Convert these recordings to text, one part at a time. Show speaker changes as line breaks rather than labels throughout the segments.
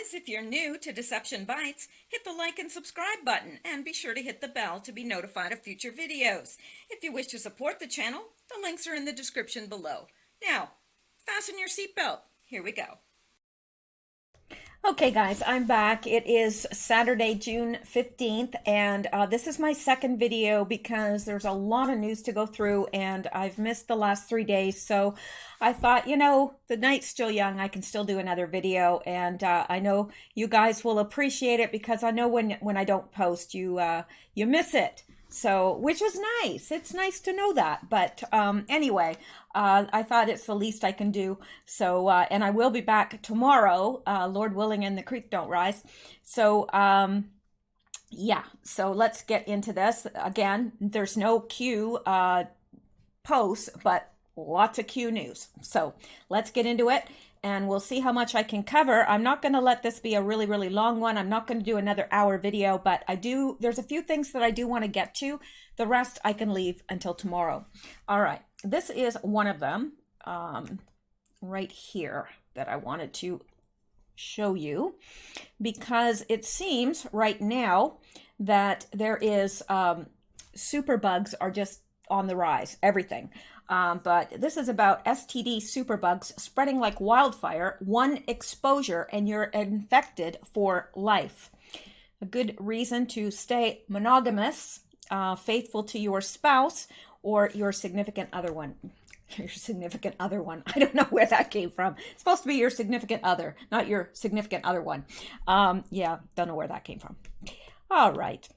guys, if you're new to Deception Bytes, hit the like and subscribe button and be sure to hit the bell to be notified of future videos. If you wish to support the channel, the links are in the description below. Now, fasten your seatbelt. Here we go. Okay guys, I'm back. It is Saturday, June 15th, and this is my second video because there's a lot of news to go through and I've missed the last 3 days. So I thought, you know, the night's still young. I can still do another video, and I know you guys will appreciate it because I know when I don't post, you miss it. So, which is nice. It's nice to know that. But anyway, I thought it's the least I can do. So, and I will be back tomorrow, Lord willing, and the creek don't rise. So, yeah. So let's get into this. Again, there's no Q posts, but lots of Q news. So let's get into it. And we'll see how much I can cover. I'm not going to let this be a really, really long one. I'm not going to do another hour video, but there's a few things that I do want to get to. The rest I can leave until tomorrow. All right, this is one of them right here that I wanted to show you because it seems right now that there is superbugs are just on the rise, everything. But this is about STD superbugs spreading like wildfire, one exposure and you're infected for life. A good reason to stay monogamous, faithful to your spouse or your significant other one. Your significant other one. I don't know where that came from. It's supposed to be your significant other, not your significant other one. Yeah, don't know where that came from. All right.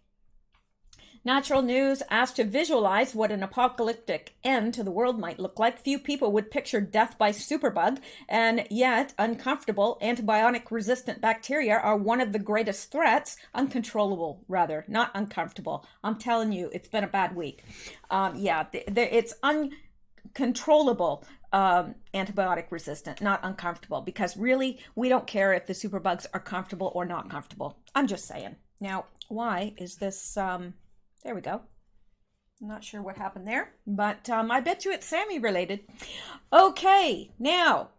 Natural News asked to visualize what an apocalyptic end to the world might look like. Few people would picture death by superbug, and yet uncomfortable antibiotic-resistant bacteria are one of the greatest threats. Uncontrollable, rather, not uncomfortable. I'm telling you, it's been a bad week. Yeah, it's uncontrollable antibiotic resistant, not uncomfortable, because really, we don't care if the superbugs are comfortable or not comfortable. I'm just saying. Now, why is this... There we go. I'm not sure what happened there, but I bet you it's Sammy related. Okay, now,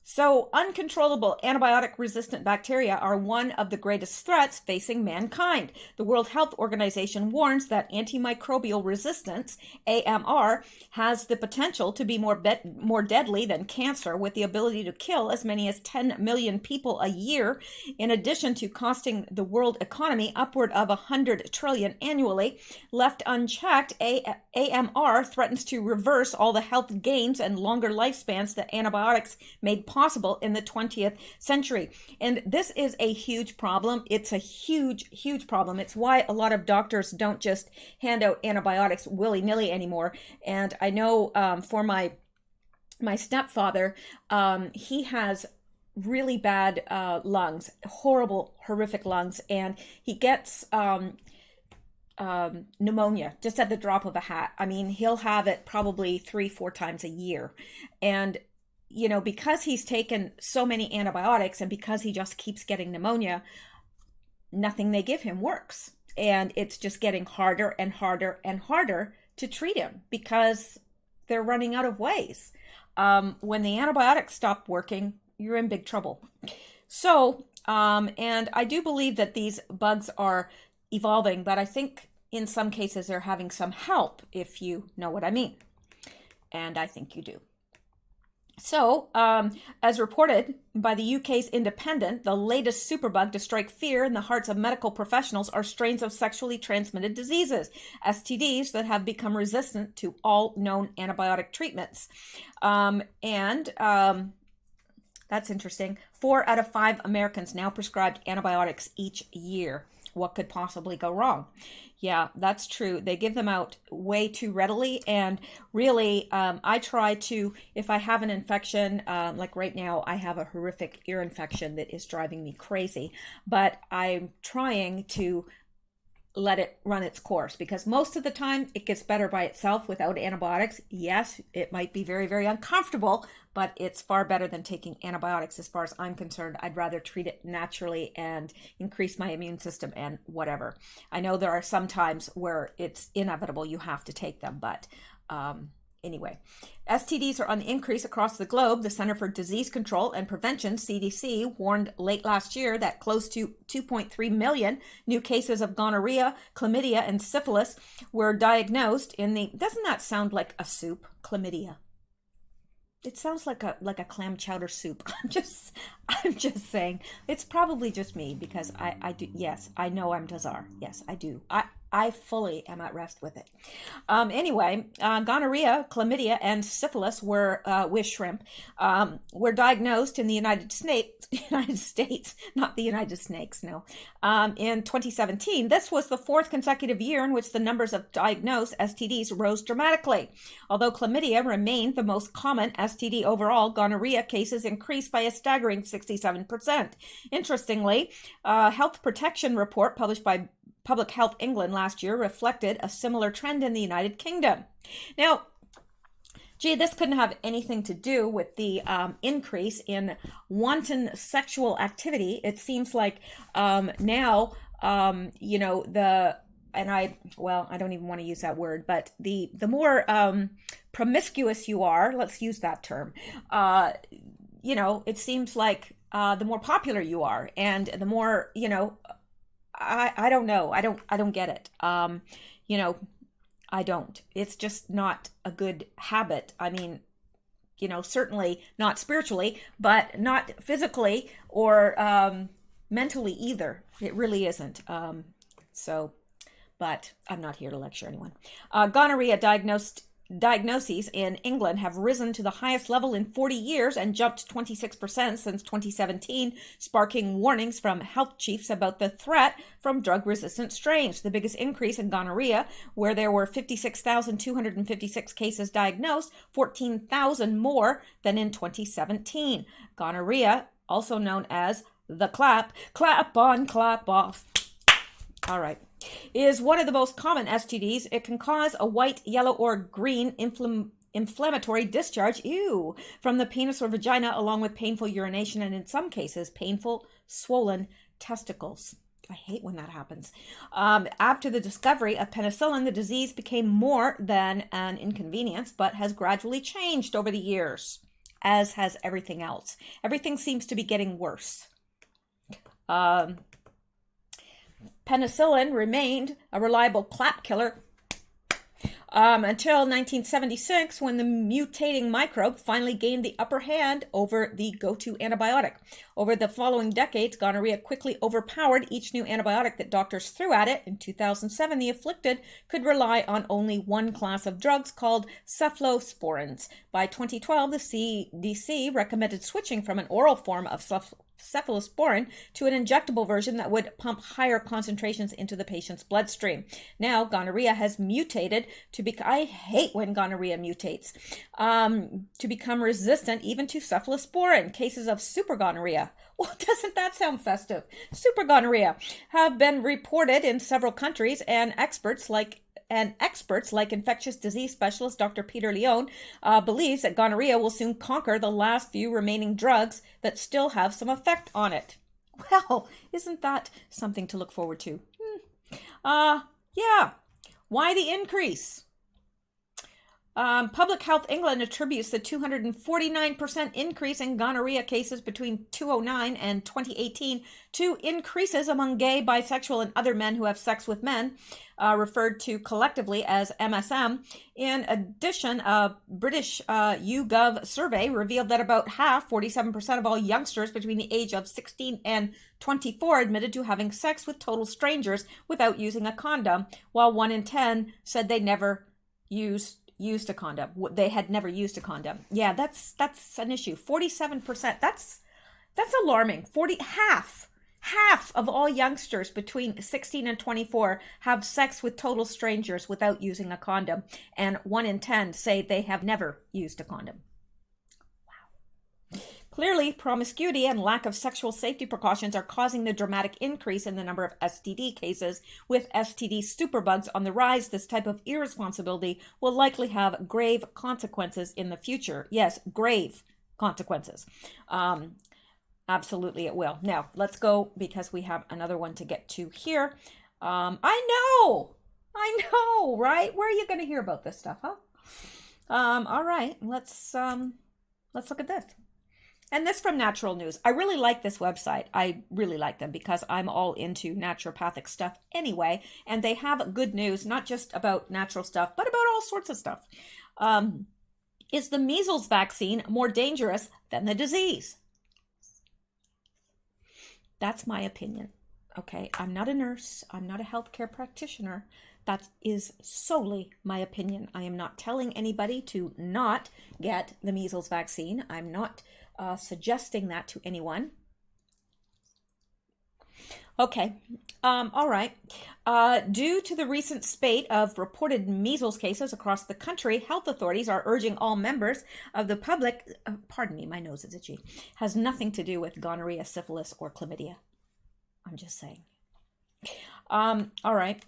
so uncontrollable antibiotic-resistant bacteria are one of the greatest threats facing mankind. The World Health Organization warns that antimicrobial resistance, AMR, has the potential to be more deadly than cancer, with the ability to kill as many as 10 million people a year, in addition to costing the world economy upward of 100 trillion annually. Left unchecked, AMR threatens to reverse all the health gains and longer lifespans that antibiotics made possible in the 20th century. And this is a huge problem. It's a huge, huge problem. It's why a lot of doctors don't just hand out antibiotics willy-nilly anymore. And I know for my stepfather, he has really bad lungs, horrible, horrific lungs, and he gets pneumonia just at the drop of a hat. I mean, he'll have it probably 3-4 times a year. And you know, because he's taken so many antibiotics and because he just keeps getting pneumonia, nothing they give him works. And it's just getting harder and harder and harder to treat him because they're running out of ways. When the antibiotics stop working, you're in big trouble. So, and I do believe that these bugs are evolving, but I think in some cases they're having some help, if you know what I mean. And I think you do. So, as reported by the UK's Independent, the latest superbug to strike fear in the hearts of medical professionals are strains of sexually transmitted diseases, STDs, that have become resistant to all known antibiotic treatments. That's interesting. 4 out of 5 Americans now prescribed antibiotics each year. What could possibly go wrong? Yeah, that's true. They give them out way too readily. And really, I try to, if I have an infection, like right now, I have a horrific ear infection that is driving me crazy. But I'm trying to let it run its course, because most of the time it gets better by itself without antibiotics. Yes, it might be very, very uncomfortable, but it's far better than taking antibiotics as far as I'm concerned. I'd rather treat it naturally and increase my immune system and whatever. I know there are some times where it's inevitable you have to take them, but Anyway, STDs are on the increase across the globe. The Center for Disease Control and Prevention, CDC, warned late last year that close to 2.3 million new cases of gonorrhea, chlamydia, and syphilis were diagnosed in the, doesn't that sound like a soup? Chlamydia. It sounds like a clam chowder soup. I'm just saying. It's probably just me because I do. Yes, I know I'm Tazar. Yes, I do. I fully am at rest with it. Anyway, gonorrhea, chlamydia, and syphilis were with shrimp were diagnosed in the United States, not the United Snakes. No, in 2017. This was the fourth consecutive year in which the numbers of diagnosed STDs rose dramatically. Although chlamydia remained the most common STD overall, gonorrhea cases increased by a staggering 67%. Interestingly, a health protection report published by Public Health England last year reflected a similar trend in the United Kingdom. Now, gee, this couldn't have anything to do with the increase in wanton sexual activity. It seems like now, you know, I don't even want to use that word, but the more promiscuous you are, let's use that term, you know, it seems like the more popular you are, and the more, you know, I don't know. I don't get it. You know, I don't. It's just not a good habit. I mean, you know, certainly not spiritually, but not physically or mentally either. It really isn't. But I'm not here to lecture anyone. Gonorrhea diagnoses in England have risen to the highest level in 40 years and jumped 26% since 2017, sparking warnings from health chiefs about the threat from drug-resistant strains. The biggest increase in gonorrhea, where there were 56,256 cases diagnosed, 14,000 more than in 2017. Gonorrhea, also known as the clap on, clap off. All right. Is one of the most common STDs. It can cause a white, yellow, or green inflammatory discharge, from the penis or vagina, along with painful urination and, in some cases, painful, swollen testicles. I hate when that happens. After the discovery of penicillin, the disease became more than an inconvenience, but has gradually changed over the years, as has everything else. Everything seems to be getting worse. Penicillin remained a reliable clap killer until 1976, when the mutating microbe finally gained the upper hand over the go-to antibiotic. Over the following decades, gonorrhea quickly overpowered each new antibiotic that doctors threw at it. In 2007, the afflicted could rely on only one class of drugs called cephalosporins. By 2012, the CDC recommended switching from an oral form of cephalosporin to an injectable version that would pump higher concentrations into the patient's bloodstream. Now, gonorrhea has mutated to I hate when gonorrhea mutates, to become resistant even to cephalosporin. Cases of super gonorrhea, well, doesn't that sound festive? Super gonorrhea have been reported in several countries, and experts like infectious disease specialist Dr. Peter Leone believes that gonorrhea will soon conquer the last few remaining drugs that still have some effect on it. Well, isn't that something to look forward to? Yeah. Why the increase? Public Health England attributes the 249% increase in gonorrhea cases between 2009 and 2018 to increases among gay, bisexual, and other men who have sex with men, referred to collectively as MSM. In addition, a British YouGov survey revealed that about half, 47% of all youngsters between the age of 16 and 24 admitted to having sex with total strangers without using a condom, while 1 in 10 said they never used a condom. They had never used a condom. Yeah, that's an issue. 47%. That's alarming. Half of all youngsters between 16 and 24 have sex with total strangers without using a condom, and 1 in 10 say they have never used a condom. Wow. Clearly, promiscuity and lack of sexual safety precautions are causing the dramatic increase in the number of STD cases. With STD superbugs on the rise, this type of irresponsibility will likely have grave consequences in the future. Yes, grave consequences. Absolutely, it will. Now, let's go, because we have another one to get to here. I know, right? Where are you going to hear about this stuff, huh? All right, let's look at this. And this from Natural News. I really like this website. I really like them because I'm all into naturopathic stuff anyway, and they have good news, not just about natural stuff, but about all sorts of stuff. Is the measles vaccine more dangerous than the disease? That's my opinion. Okay, I'm not a nurse. I'm not a healthcare practitioner. That is solely my opinion. I am not telling anybody to not get the measles vaccine. I'm not suggesting that to anyone. Okay, all right. Due to the recent spate of reported measles cases across the country, health authorities are urging all members of the public, pardon me, my nose is itchy, has nothing to do with gonorrhea, syphilis, or chlamydia. I'm just saying. All right.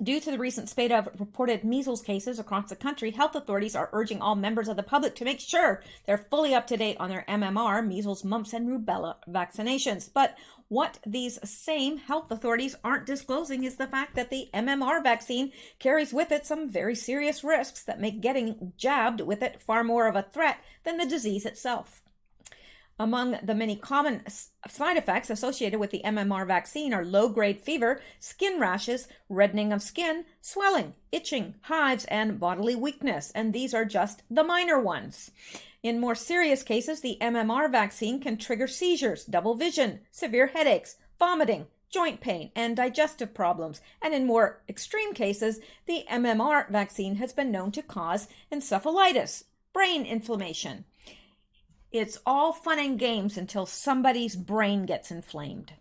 Due to the recent spate of reported measles cases across the country, health authorities are urging all members of the public to make sure they're fully up to date on their MMR, measles, mumps, and rubella vaccinations. But what these same health authorities aren't disclosing is the fact that the MMR vaccine carries with it some very serious risks that make getting jabbed with it far more of a threat than the disease itself. Among the many common side effects associated with the MMR vaccine are low-grade fever, skin rashes, reddening of skin, swelling, itching, hives, and bodily weakness, and these are just the minor ones. In more serious cases, the MMR vaccine can trigger seizures, double vision, severe headaches, vomiting, joint pain, and digestive problems, and in more extreme cases, the MMR vaccine has been known to cause encephalitis, brain inflammation. It's all fun and games until somebody's brain gets inflamed.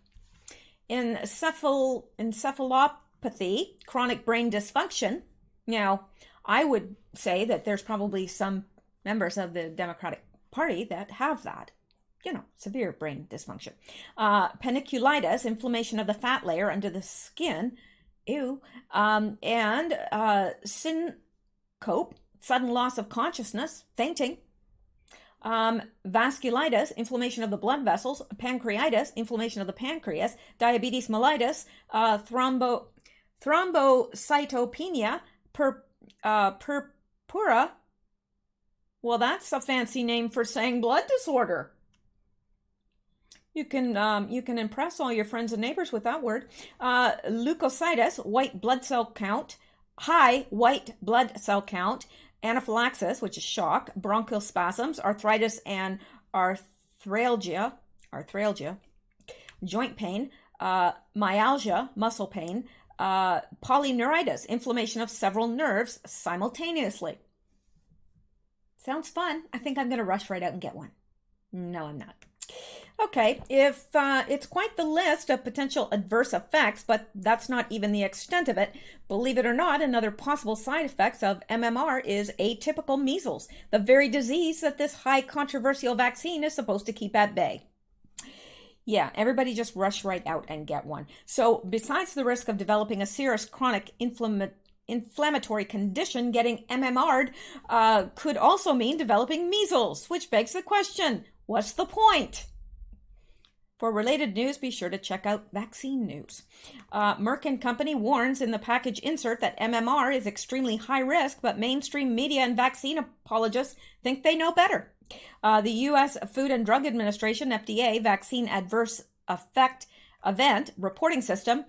In encephalopathy, chronic brain dysfunction, now, I would say that there's probably some members of the Democratic Party that have that, severe brain dysfunction. Paniculitis, inflammation of the fat layer under the skin, and syncope, sudden loss of consciousness, fainting. Vasculitis, inflammation of the blood vessels, pancreatitis, inflammation of the pancreas, diabetes mellitus, thrombocytopenia, purpura. Well, that's a fancy name for saying blood disorder. You can impress all your friends and neighbors with that word. Leukocytis, white blood cell count, high white blood cell count, anaphylaxis, which is shock, bronchial spasms, arthritis and arthralgia, joint pain, myalgia, muscle pain, polyneuritis, inflammation of several nerves simultaneously. Sounds fun. I think I'm going to rush right out and get one. No, I'm not. Okay, if it's quite the list of potential adverse effects, but that's not even the extent of it. Believe it or not, another possible side effects of MMR is atypical measles, the very disease that this high controversial vaccine is supposed to keep at bay. Yeah, everybody just rush right out and get one. So besides the risk of developing a serious chronic inflammatory condition, getting MMR'd could also mean developing measles, which begs the question, what's the point? For related news, be sure to check out Vaccine News. Merck & Company warns in the package insert that MMR is extremely high risk, but mainstream media and vaccine apologists think they know better. The U.S. Food and Drug Administration, FDA, Vaccine Adverse Event reporting system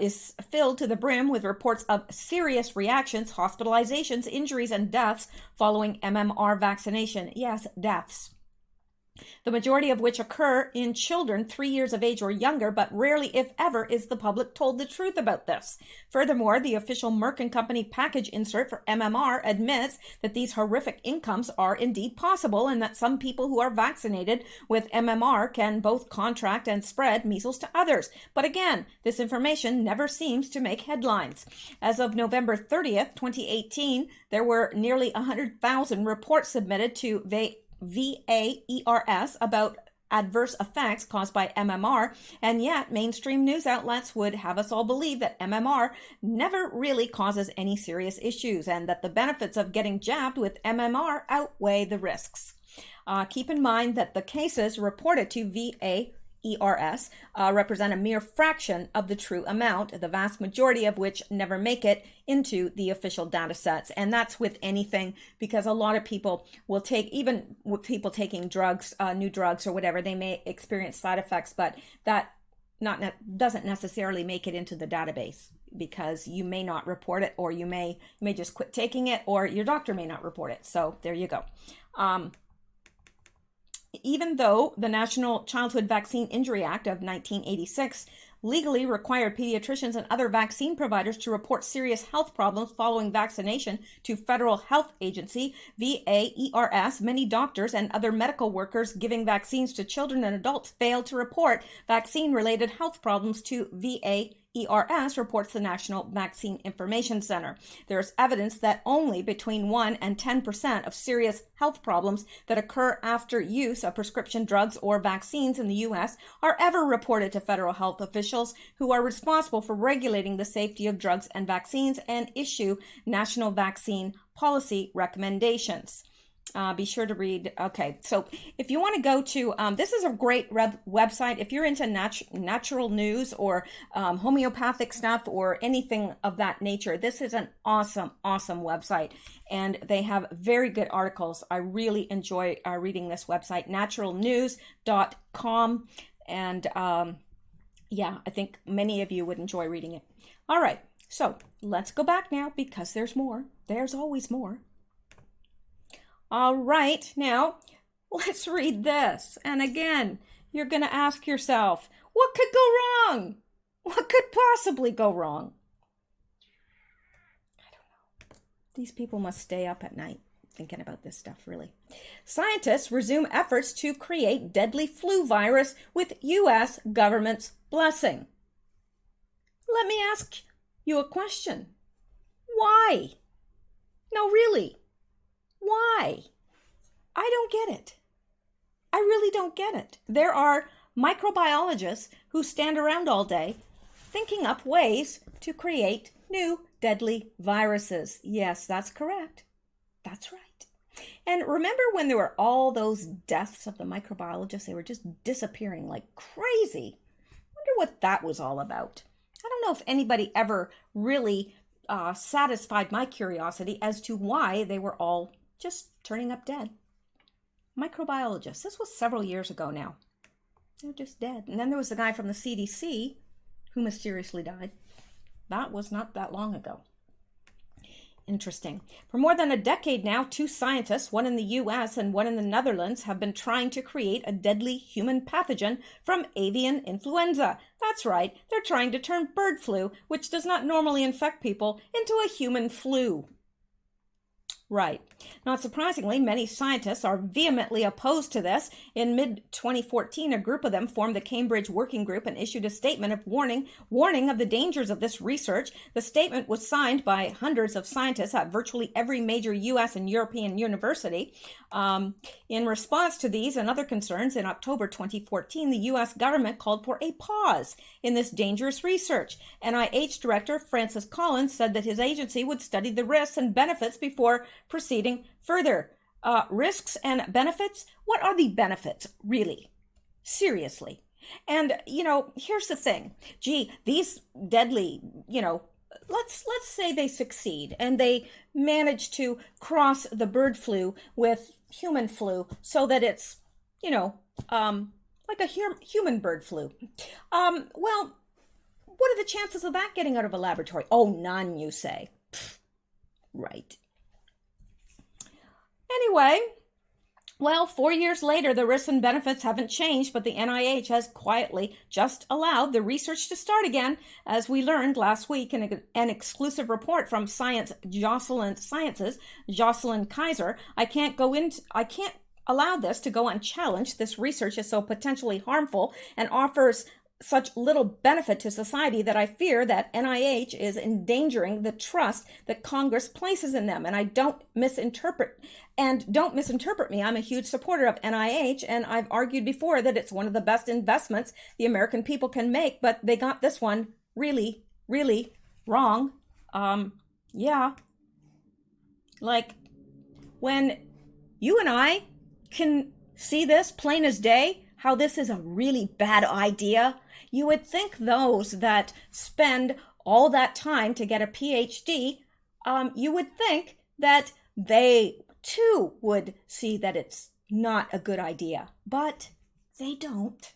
is filled to the brim with reports of serious reactions, hospitalizations, injuries, and deaths following MMR vaccination. Yes, deaths. The majority of which occur in children 3 years of age or younger, but rarely, if ever, is the public told the truth about this. Furthermore, the official Merck & Company package insert for MMR admits that these horrific outcomes are indeed possible and that some people who are vaccinated with MMR can both contract and spread measles to others. But again, this information never seems to make headlines. As of November 30th, 2018, there were nearly 100,000 reports submitted to VAERS about adverse effects caused by MMR, and yet mainstream news outlets would have us all believe that MMR never really causes any serious issues and that the benefits of getting jabbed with MMR outweigh the risks. Keep in mind that the cases reported to VAERS ERS represent a mere fraction of the true amount, the vast majority of which never make it into the official data sets. And that's with anything, because a lot of people will take, even with people taking drugs, new drugs or whatever, they may experience side effects, but that doesn't necessarily make it into the database, because you may not report it, or you may just quit taking it, or your doctor may not report it. So there you go. Even though the National Childhood Vaccine Injury Act of 1986 legally required pediatricians and other vaccine providers to report serious health problems following vaccination to Federal Health Agency, VAERS, many doctors and other medical workers giving vaccines to children and adults failed to report vaccine-related health problems to VAERS, reports the National Vaccine Information Center. There is evidence that only between 1 and 10% of serious health problems that occur after use of prescription drugs or vaccines in the U.S. are ever reported to federal health officials, who are responsible for regulating the safety of drugs and vaccines and issue national vaccine policy recommendations. Be sure to read. Okay, so if you want to go to, this is a great website. If you're into natural news or homeopathic stuff or anything of that nature, this is an awesome website. And they have very good articles. I really enjoy reading this website, naturalnews.com. And yeah, I think many of you would enjoy reading it. All right, so let's go back now, because there's more. There's always more. All right, now let's read this. And again, you're going to ask yourself, what could go wrong? What could possibly go wrong? I don't know. These people must stay up at night thinking about this stuff, really. Scientists resume efforts to create deadly flu virus with U.S. government's blessing. Let me ask you a question. Why? No, really. Why? I don't get it. I really don't get it. There are microbiologists who stand around all day thinking up ways to create new deadly viruses. Yes, that's correct. That's right. And remember when there were all those deaths of the microbiologists? They were just disappearing like crazy. I wonder what that was all about. I don't know if anybody ever really satisfied my curiosity as to why they were all just turning up dead. Microbiologists. This was several years ago now. They're just dead. And then there was the guy from the CDC who mysteriously died. That was not that long ago. Interesting. For more than a decade now, 2 scientists, one in the US and one in the Netherlands, have been trying to create a deadly human pathogen from avian influenza. That's right. They're trying to turn bird flu, which does not normally infect people, into a human flu. Right. Not surprisingly, many scientists are vehemently opposed to this. In mid-2014, a group of them formed the Cambridge Working Group and issued a statement of warning of the dangers of this research. The statement was signed by hundreds of scientists at virtually every major U.S. and European university. In response to these and other concerns, in October 2014, the U.S. government called for a pause in this dangerous research. NIH Director Francis Collins said that his agency would study the risks and benefits before proceeding further. Risks and benefits? What are the benefits, really? Seriously. And, here's the thing. Gee, these deadly, let's say they succeed and they manage to cross the bird flu with human flu so that it's, like a human bird flu. Well, what are the chances of that getting out of a laboratory? Oh, none, you say. Pfft, right. Anyway, well, 4 years later, the risks and benefits haven't changed, but the NIH has quietly just allowed the research to start again, as we learned last week in an exclusive report from Jocelyn Kaiser. I can't allow this to go unchallenged. This research is so potentially harmful and offers such little benefit to society that I fear that NIH is endangering the trust that Congress places in them. And don't misinterpret me. I'm a huge supporter of NIH, and I've argued before that it's one of the best investments the American people can make, but they got this one really, really wrong. Yeah. Like, when you and I can see this plain as day, how this is a really bad idea, you would think those that spend all that time to get a PhD, you would think that they too would see that it's not a good idea, but they don't.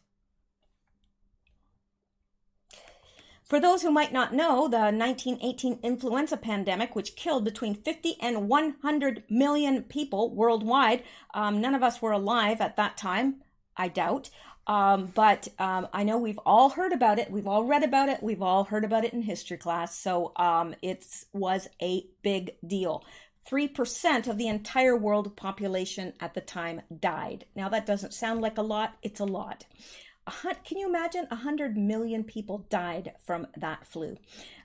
For those who might not know, the 1918 influenza pandemic, which killed between 50 and 100 million people worldwide, none of us were alive at that time, I doubt. But I know we've all heard about it. We've all read about it. We've all heard about it in history class. So it was a big deal. 3% of the entire world population at the time died. Now, that doesn't sound like a lot. It's a lot. Can you imagine 100 million people died from that flu?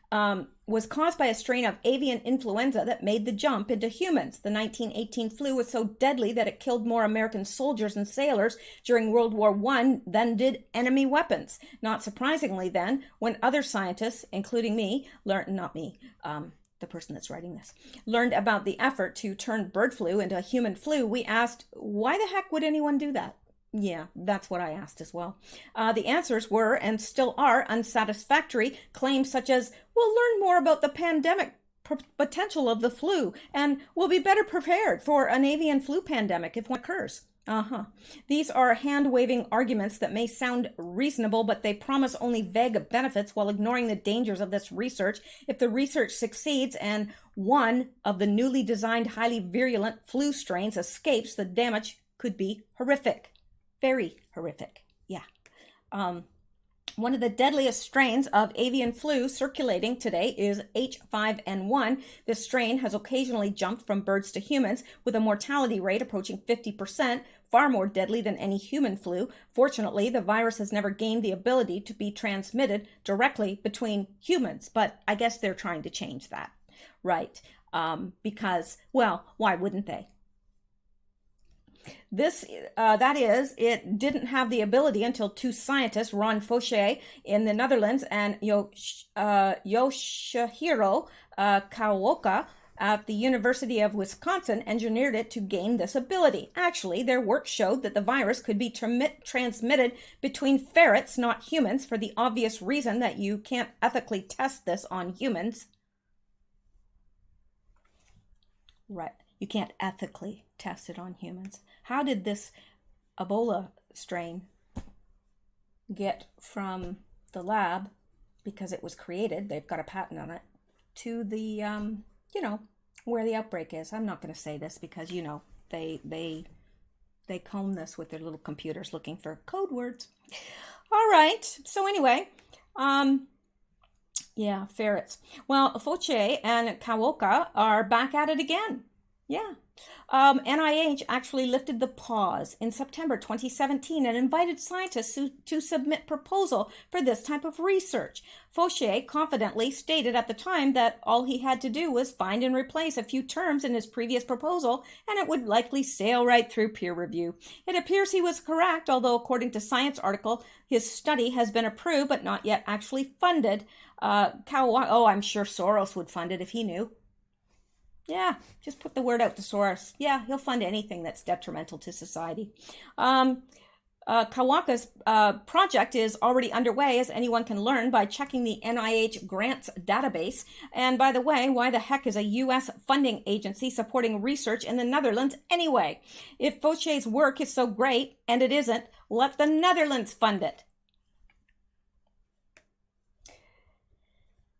Was caused by a strain of avian influenza that made the jump into humans. The 1918 flu was so deadly that it killed more American soldiers and sailors during World War I than did enemy weapons. Not surprisingly then, when other scientists, including me, the person that's writing this, learned about the effort to turn bird flu into a human flu, we asked, why the heck would anyone do that? Yeah, that's what I asked as well. The answers were, and still are, unsatisfactory. Claims such as, we'll learn more about the pandemic potential of the flu, and we'll be better prepared for an avian flu pandemic if one occurs. These are hand-waving arguments that may sound reasonable, but they promise only vague benefits while ignoring the dangers of this research. If the research succeeds and one of the newly designed highly virulent flu strains escapes, the damage could be horrific. Very horrific. Yeah. One of the deadliest strains of avian flu circulating today is H5N1. This strain has occasionally jumped from birds to humans with a mortality rate approaching 50%, far more deadly than any human flu. Fortunately, the virus has never gained the ability to be transmitted directly between humans, but I guess they're trying to change that, right? Because, well, why wouldn't they? It didn't have the ability until two scientists, Ron Fauché in the Netherlands and Yoshihiro Kawaoka at the University of Wisconsin, engineered it to gain this ability. Actually, their work showed that the virus could be transmitted between ferrets, not humans, for the obvious reason that you can't ethically test this on humans. Right. You can't ethically test it on humans. How did this Ebola strain get from the lab, because it was created, they've got a patent on it, to the, where the outbreak is? I'm not going to say this because, they comb this with their little computers looking for code words. All right. So anyway, yeah, ferrets. Well, Fauché and Kawaoka are back at it again. Yeah. NIH actually lifted the pause in September 2017 and invited scientists to submit proposal for this type of research. Fauché confidently stated at the time that all he had to do was find and replace a few terms in his previous proposal, and it would likely sail right through peer review. It appears he was correct, although according to Science article, his study has been approved but not yet actually funded. I'm sure Soros would fund it if he knew. Yeah, just put the word out to Soros. Yeah, he'll fund anything that's detrimental to society. Kawaoka's project is already underway, as anyone can learn by checking the NIH grants database. And by the way, why the heck is a U.S. funding agency supporting research in the Netherlands anyway? If Fauché's work is so great, and it isn't, let the Netherlands fund it.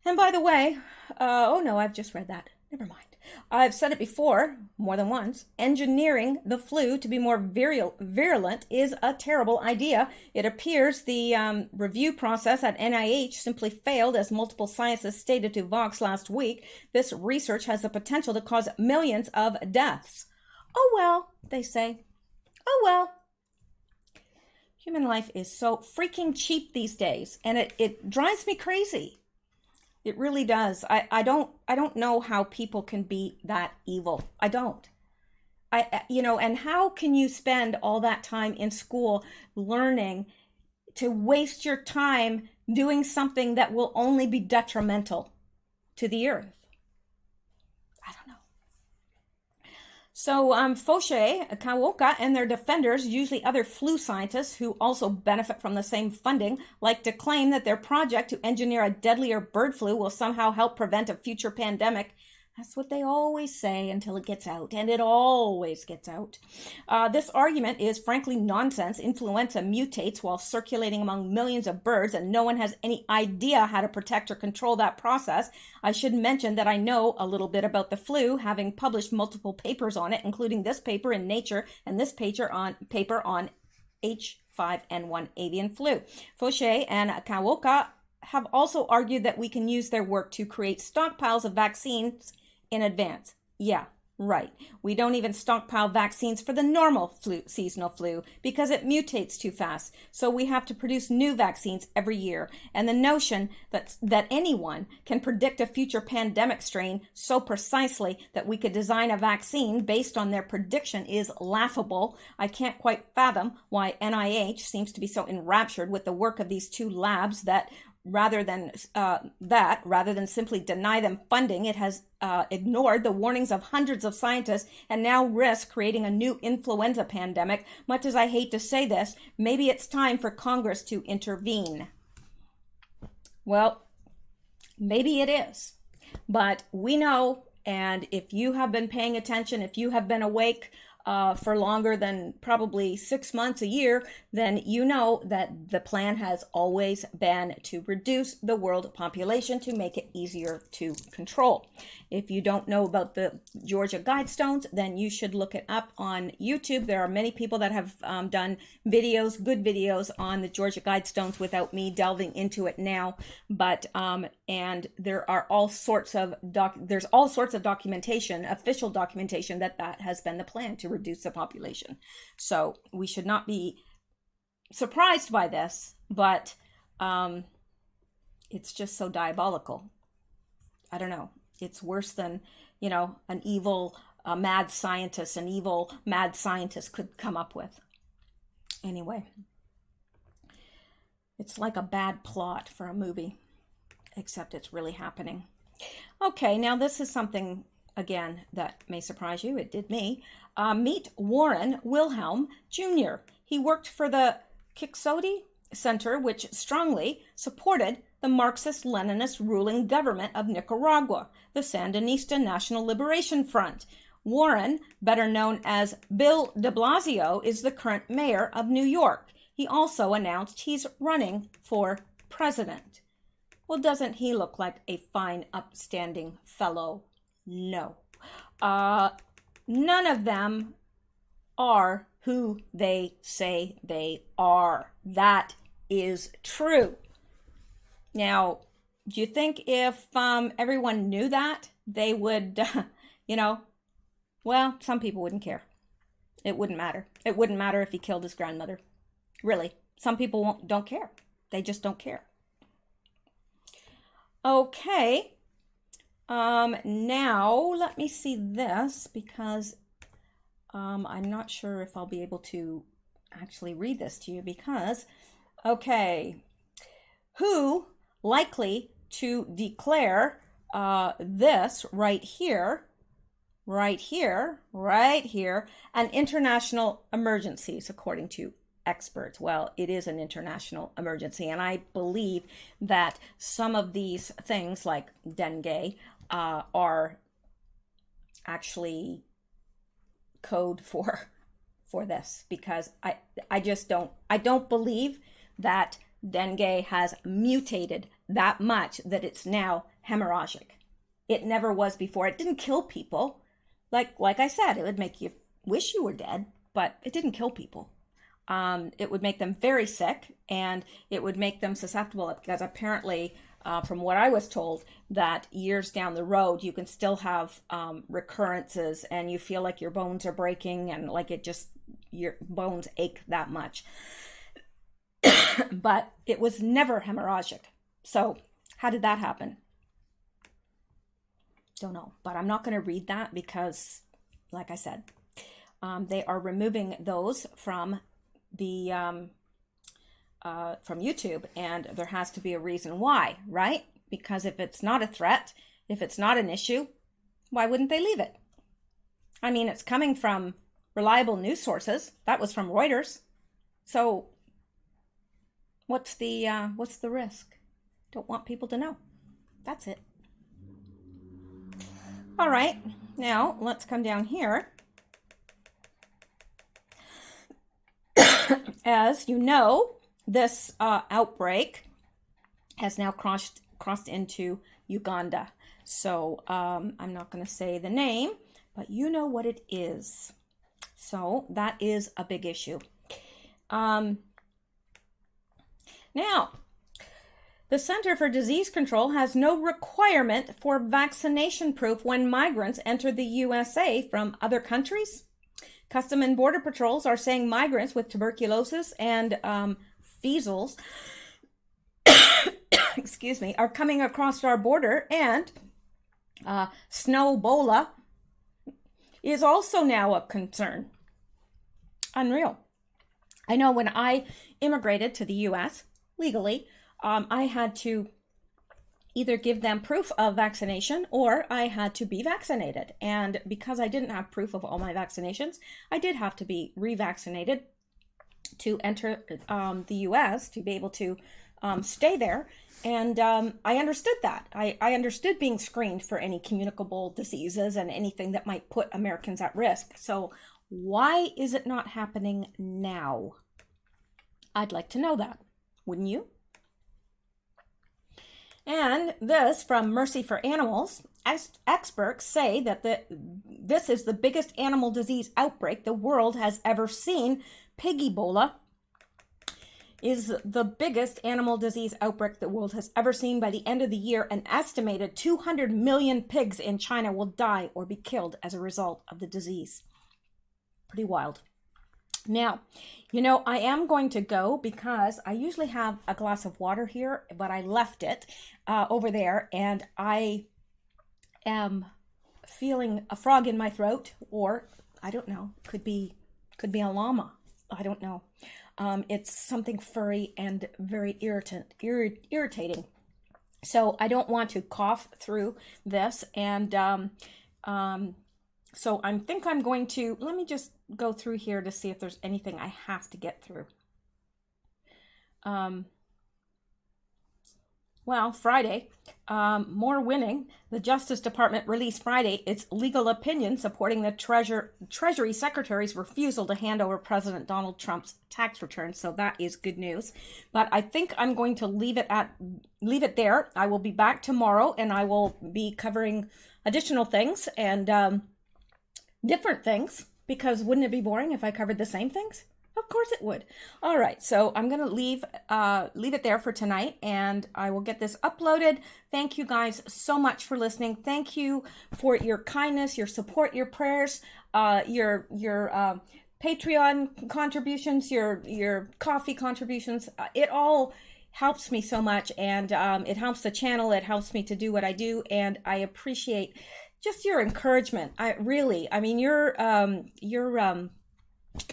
And by the way, oh no, I've just read that. Never mind. I've said it before, more than once, engineering the flu to be more virulent is a terrible idea. It appears the review process at NIH simply failed, as multiple scientists stated to Vox last week. This research has the potential to cause millions of deaths. Oh well, they say. Oh well. Human life is so freaking cheap these days, and it drives me crazy. It really does. I don't know how people can be that evil. I don't. And how can you spend all that time in school learning to waste your time doing something that will only be detrimental to the earth? I don't know. So Fauci, Kawoka, and their defenders, usually other flu scientists who also benefit from the same funding, like to claim that their project to engineer a deadlier bird flu will somehow help prevent a future pandemic. That's what they always say until it gets out, and it always gets out. This argument is frankly nonsense. Influenza mutates while circulating among millions of birds, and no one has any idea how to protect or control that process. I should mention that I know a little bit about the flu, having published multiple papers on it, including this paper in Nature and this paper on H5N1 avian flu. Fauci and Kawoka have also argued that we can use their work to create stockpiles of vaccines in advance. Yeah, right. We don't even stockpile vaccines for the normal flu, seasonal flu, because it mutates too fast. So we have to produce new vaccines every year. And the notion that anyone can predict a future pandemic strain so precisely that we could design a vaccine based on their prediction is laughable. I can't quite fathom why NIH seems to be so enraptured with the work of these two labs that rather than simply deny them funding, it has ignored the warnings of hundreds of scientists and now risks creating a new influenza pandemic. Much as I hate to say this, maybe it's time for Congress to intervene. Well, maybe it is, but we know, and if you have been paying attention, if you have been awake for longer than probably 6 months, a year, then you know that the plan has always been to reduce the world population to make it easier to control. If you don't know about the Georgia Guidestones, then you should look it up on YouTube. There are many people that have done videos, good videos on the Georgia Guidestones without me delving into it now. But and there are all sorts of documentation, official documentation that has been the plan to reduce the population. So we should not be surprised by this, but it's just so diabolical. I don't know. It's worse than, an evil mad scientist could come up with. Anyway, it's like a bad plot for a movie, except it's really happening. Okay, now this is something, again, that may surprise you. It did me. Meet Warren Wilhelm Jr. He worked for the Quixote Center, which strongly supported the Marxist-Leninist ruling government of Nicaragua, the Sandinista National Liberation Front. Warren, better known as Bill de Blasio, is the current mayor of New York. He also announced he's running for president. Well, doesn't he look like a fine, upstanding fellow? No. None of them are who they say they are. That is true. Now, do you think if everyone knew that, they would, well, some people wouldn't care. It wouldn't matter. It wouldn't matter if he killed his grandmother. Really. Some people don't care. They just don't care. Okay. Now, let me see this, because I'm not sure if I'll be able to actually read this to you, because, okay, who likely to declare this right here, an international emergency, according to experts. Well, it is an international emergency, and I believe that some of these things like dengue are actually code for this, because I don't believe that dengue has mutated that much that it's now hemorrhagic. It never was before. It didn't kill people. Like I said, it would make you wish you were dead, but it didn't kill people. It would make them very sick, and it would make them susceptible, because apparently, from what I was told, that years down the road, you can still have recurrences, and you feel like your bones are breaking, and like your bones ache that much. But it was never hemorrhagic. So how did that happen? Don't know, but I'm not going to read that because, like I said, they are removing those from the from YouTube, and there has to be a reason why, right? Because if it's not a threat, if it's not an issue, why wouldn't they leave it? I mean, it's coming from reliable news sources. That was from Reuters. So what's the risk? Don't want people to know. That's it. All right, now let's come down here. As you know, this outbreak has now crossed into Uganda. So I'm not going to say the name, but you know what it is. So that is a big issue. Now, the Center for Disease Control has no requirement for vaccination proof when migrants enter the USA from other countries. Custom and Border Patrols are saying migrants with tuberculosis and measles, excuse me, are coming across our border, and snowbola is also now a concern. Unreal. I know when I immigrated to the US legally, I had to either give them proof of vaccination or I had to be vaccinated. And because I didn't have proof of all my vaccinations, I did have to be revaccinated to enter the US, to be able to stay there. And I understood that. I understood being screened for any communicable diseases and anything that might put Americans at risk. So why is it not happening now? I'd like to know that. Wouldn't you? And this from Mercy for Animals. Experts say that this is the biggest animal disease outbreak the world has ever seen. Pig Ebola is the biggest animal disease outbreak the world has ever seen. By the end of the year, an estimated 200 million pigs in China will die or be killed as a result of the disease. Pretty wild. Now, you know, I am going to go because I usually have a glass of water here, but I left it over there, and I am feeling a frog in my throat, or I don't know, could be a llama. I don't know. It's something furry and very irritating. So I don't want to cough through this, and so I think I'm going to, let me just go through here to see if there's anything I have to get through. Well, Friday, more winning. The Justice Department released Friday its legal opinion supporting the Treasury Secretary's refusal to hand over President Donald Trump's tax returns. So that is good news. But I think I'm going to leave it there. I will be back tomorrow, and I will be covering additional things and different things, because wouldn't it be boring if I covered the same things? Of course it would. All right, so I'm going to leave it there for tonight, and I will get this uploaded. Thank you guys so much for listening. Thank you for your kindness, your support, your prayers, your Patreon contributions, your coffee contributions. It all helps me so much, and it helps the channel. It helps me to do what I do, and I appreciate just your encouragement. I mean, your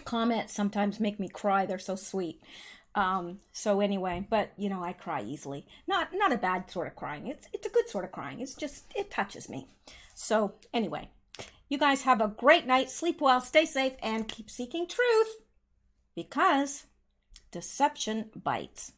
comments sometimes make me cry. They're so sweet. So anyway, but you know, I cry easily. Not a bad sort of crying. It's a good sort of crying. It's just, it touches me. So anyway, you guys have a great night. Sleep well, stay safe, and keep seeking truth, because deception bites.